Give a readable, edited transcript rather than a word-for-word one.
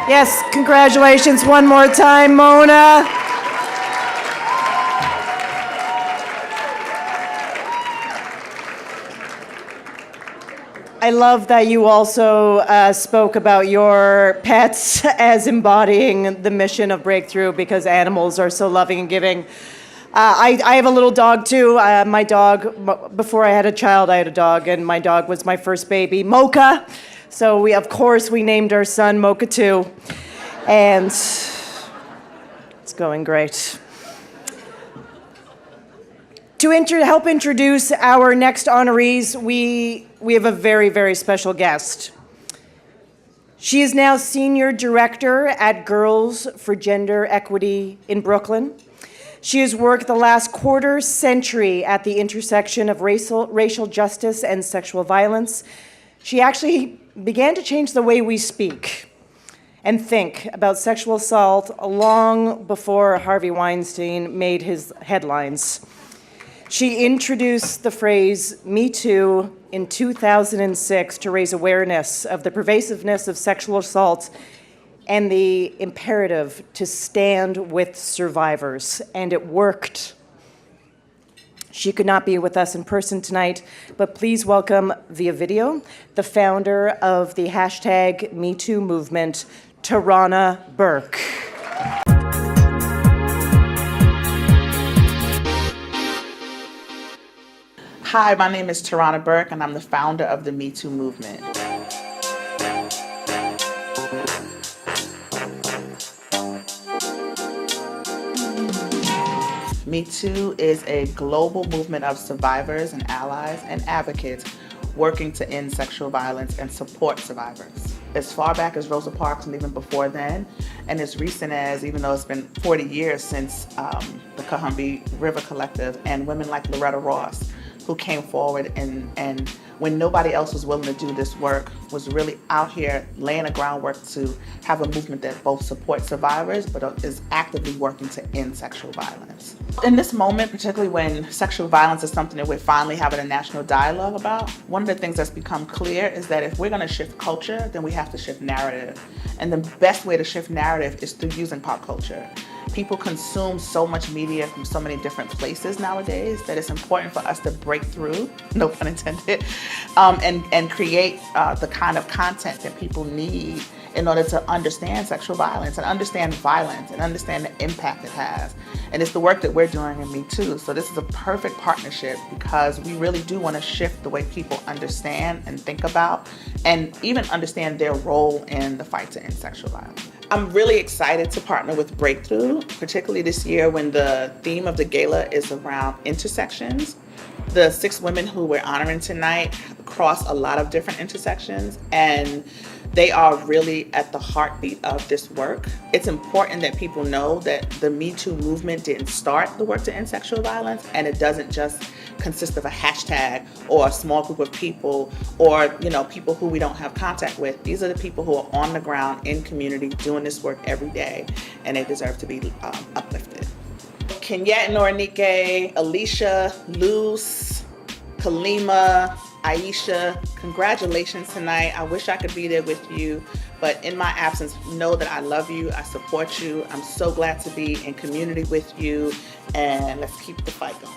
Yes, congratulations one more time, Mona. I love that you also spoke about your pets as embodying the mission of Breakthrough, because animals are so loving and giving. I have a little dog too. My dog, before I had a child, I had a dog, and my dog was my first baby, Mocha. So of course, we named our son Mocha too. And it's going great. To help introduce our next honorees, we have a very, very special guest. She is now Senior Director at Girls for Gender Equity in Brooklyn. She has worked the last quarter century at the intersection of racial justice and sexual violence. She actually began to change the way we speak and think about sexual assault long before Harvey Weinstein made his headlines. She introduced the phrase "Me Too" in 2006 to raise awareness of the pervasiveness of sexual assault and the imperative to stand with survivors, and it worked. She could not be with us in person tonight, but please welcome via video the founder of the hashtag #MeToo movement, Tarana Burke. Hi, my name is Tarana Burke, and I'm the founder of the #MeToo movement. #MeToo is a global movement of survivors and allies and advocates working to end sexual violence and support survivors. As far back as Rosa Parks and even before then, and as recent as, even though it's been 40 years since the Combahee River Collective and women like Loretta Ross, who came forward and when nobody else was willing to do this work, was really out here laying the groundwork to have a movement that both supports survivors but is actively working to end sexual violence. In this moment, particularly when sexual violence is something that we're finally having a national dialogue about, one of the things that's become clear is that if we're gonna shift culture, then we have to shift narrative. And the best way to shift narrative is through using pop culture. People consume so much media from so many different places nowadays that it's important for us to break through, no pun intended, and create the kind of content that people need in order to understand sexual violence and understand violence and understand the impact it has. And it's the work that we're doing in #MeToo. So this is a perfect partnership because we really do want to shift the way people understand and think about and even understand their role in the fight to end sexual violence. I'm really excited to partner with Breakthrough, particularly this year when the theme of the gala is around intersections. The 6 women who we're honoring tonight cross a lot of different intersections, and they are really at the heartbeat of this work. It's important that people know that the #MeToo movement didn't start the work to end sexual violence, and it doesn't just consist of a hashtag or a small group of people or people who we don't have contact with. These are the people who are on the ground in community doing this work every day, and they deserve to be uplifted. Kenyette Noranike, Alicia, Luz, Kalima, Aisha, congratulations tonight. I wish I could be there with you, but in my absence, know that I love you, I support you. I'm so glad to be in community with you, and let's keep the fight going.